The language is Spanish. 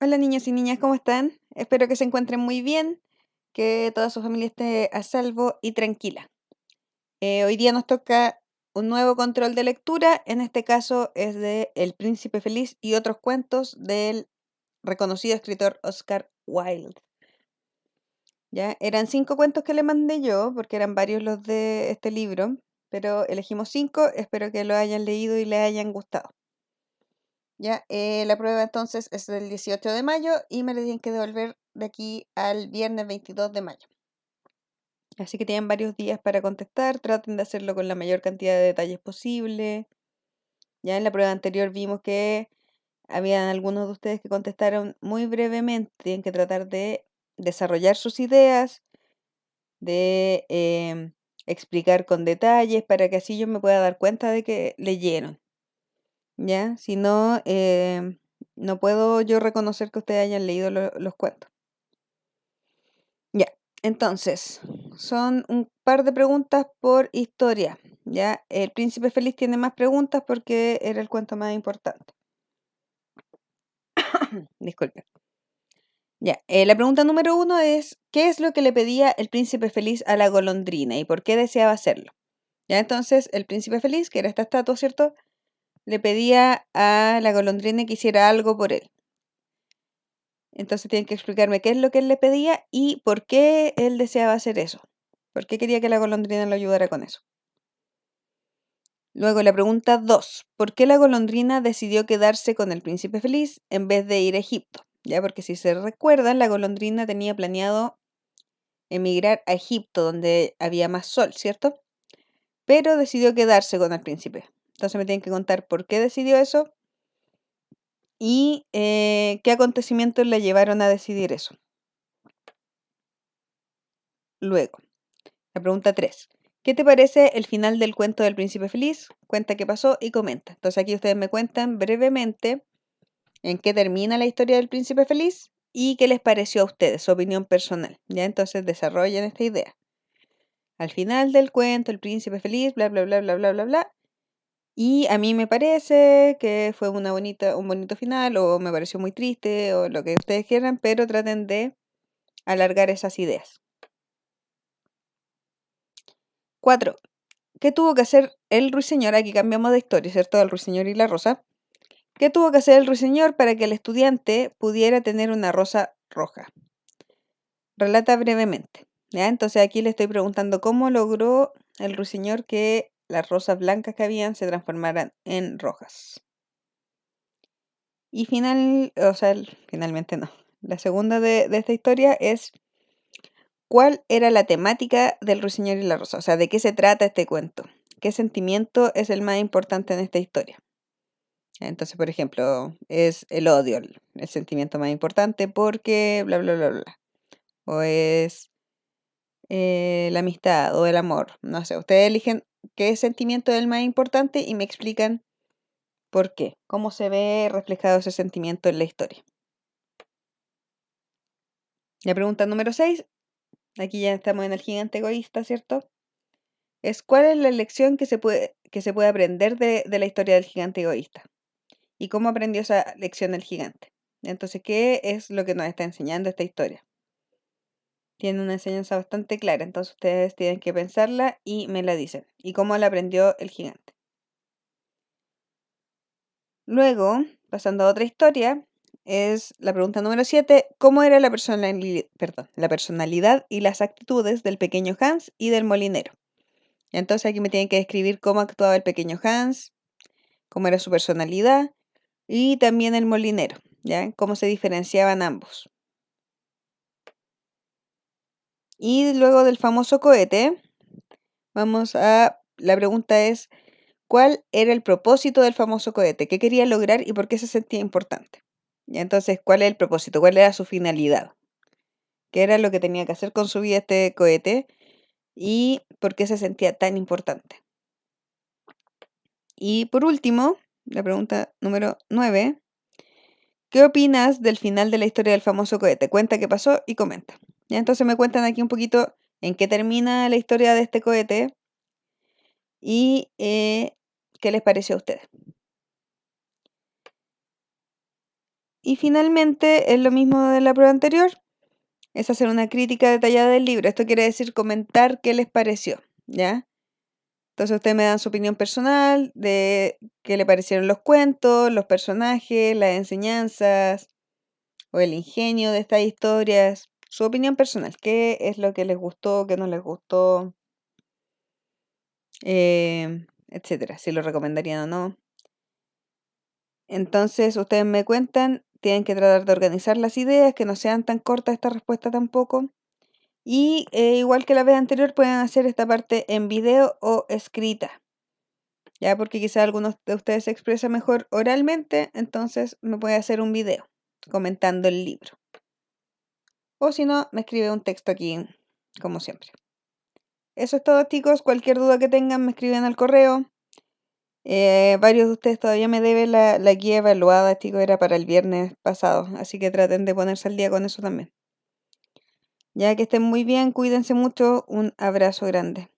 Hola niños y niñas, ¿cómo están? Espero que se encuentren muy bien, que toda su familia esté a salvo y tranquila. Hoy día nos toca un nuevo control de lectura, en este caso es de El Príncipe Feliz y otros cuentos del reconocido escritor Oscar Wilde. ¿Ya? Eran 5 cuentos que le mandé yo, porque eran varios los de este libro, pero elegimos 5, espero que lo hayan leído y les hayan gustado. Ya, la prueba entonces es del 18 de mayo y me la tienen que devolver de aquí al viernes 22 de mayo. Así que tienen varios días para contestar, traten de hacerlo con la mayor cantidad de detalles posible. Ya en la prueba anterior vimos que habían algunos de ustedes que contestaron muy brevemente, tienen que tratar de desarrollar sus ideas, de explicar con detalles para que así yo me pueda dar cuenta de que leyeron. ¿Ya? Si no, no puedo yo reconocer que ustedes hayan leído los cuentos. Ya, entonces, son un par de preguntas por historia. ¿Ya? El Príncipe Feliz tiene más preguntas porque era el cuento más importante. Disculpe. Ya, la pregunta número 1 es, ¿qué es lo que le pedía el Príncipe Feliz a la golondrina y por qué deseaba hacerlo? Ya, entonces, el Príncipe Feliz, que era esta estatua, ¿cierto? Le pedía a la golondrina que hiciera algo por él. Entonces tienen que explicarme qué es lo que él le pedía y por qué él deseaba hacer eso. ¿Por qué quería que la golondrina lo ayudara con eso? Luego la pregunta 2. ¿Por qué la golondrina decidió quedarse con el príncipe feliz en vez de ir a Egipto? Ya, porque si se recuerdan, la golondrina tenía planeado emigrar a Egipto, donde había más sol, ¿cierto? Pero decidió quedarse con el príncipe. Entonces me tienen que contar por qué decidió eso y qué acontecimientos le llevaron a decidir eso. Luego, la pregunta 3. ¿Qué te parece el final del cuento del príncipe feliz? Cuenta qué pasó y comenta. Entonces aquí ustedes me cuentan brevemente en qué termina la historia del príncipe feliz y qué les pareció a ustedes, su opinión personal. Ya entonces desarrollen esta idea. Al final del cuento, el príncipe feliz, bla, bla, bla, bla, bla, bla, bla. Y a mí me parece que fue un bonito final, o me pareció muy triste, o lo que ustedes quieran, pero traten de alargar esas ideas. 4. ¿Qué tuvo que hacer el ruiseñor? Aquí cambiamos de historia, ¿cierto? El ruiseñor y la rosa. ¿Qué tuvo que hacer el ruiseñor para que el estudiante pudiera tener una rosa roja? Relata brevemente. ¿Ya? Entonces aquí le estoy preguntando cómo logró el ruiseñor que las rosas blancas que habían se transformaran en rojas. Y finalmente no. La segunda de esta historia es ¿cuál era la temática del ruiseñor y la rosa? O sea, ¿de qué se trata este cuento? ¿Qué sentimiento es el más importante en esta historia? Entonces, por ejemplo, es el odio el sentimiento más importante porque bla, bla, bla, bla. O es la amistad o el amor. No sé, ustedes eligen qué sentimiento es el más importante y me explican por qué. Cómo se ve reflejado ese sentimiento en la historia. La pregunta número 6, aquí ya estamos en el gigante egoísta, ¿cierto? Es ¿cuál es la lección que se puede aprender de la historia del gigante egoísta? ¿Y cómo aprendió esa lección el gigante? Entonces, ¿qué es lo que nos está enseñando esta historia? Tiene una enseñanza bastante clara, entonces ustedes tienen que pensarla y me la dicen. ¿Y cómo la aprendió el gigante? Luego, pasando a otra historia, es la pregunta número 7. ¿Cómo era la personalidad y las actitudes del pequeño Hans y del molinero? Entonces aquí me tienen que describir cómo actuaba el pequeño Hans, cómo era su personalidad y también el molinero, ¿ya? Cómo se diferenciaban ambos. Y luego del famoso cohete, la pregunta es, ¿cuál era el propósito del famoso cohete? ¿Qué quería lograr y por qué se sentía importante? Y entonces, ¿cuál es el propósito? ¿Cuál era su finalidad? ¿Qué era lo que tenía que hacer con su vida este cohete? ¿Y por qué se sentía tan importante? Y por último, la pregunta número 9. ¿Qué opinas del final de la historia del famoso cohete? Cuenta qué pasó y comenta. Ya, entonces me cuentan aquí un poquito en qué termina la historia de este cohete y qué les pareció a ustedes. Y finalmente, es lo mismo de la prueba anterior, es hacer una crítica detallada del libro. Esto quiere decir comentar qué les pareció, ¿ya? Entonces ustedes me dan su opinión personal de qué le parecieron los cuentos, los personajes, las enseñanzas o el ingenio de estas historias. Su opinión personal, qué es lo que les gustó, qué no les gustó, etcétera, si lo recomendarían o no. Entonces ustedes me cuentan, tienen que tratar de organizar las ideas, que no sean tan cortas esta respuesta tampoco. Y igual que la vez anterior, pueden hacer esta parte en video o escrita. Ya, porque quizá algunos de ustedes se expresan mejor oralmente, entonces me puede hacer un video comentando el libro. O si no, me escribe un texto aquí, como siempre. Eso es todo, chicos. Cualquier duda que tengan, me escriben al correo. Varios de ustedes todavía me deben la guía evaluada, chicos, era para el viernes pasado, así que traten de ponerse al día con eso también. Ya que estén muy bien, cuídense mucho, un abrazo grande.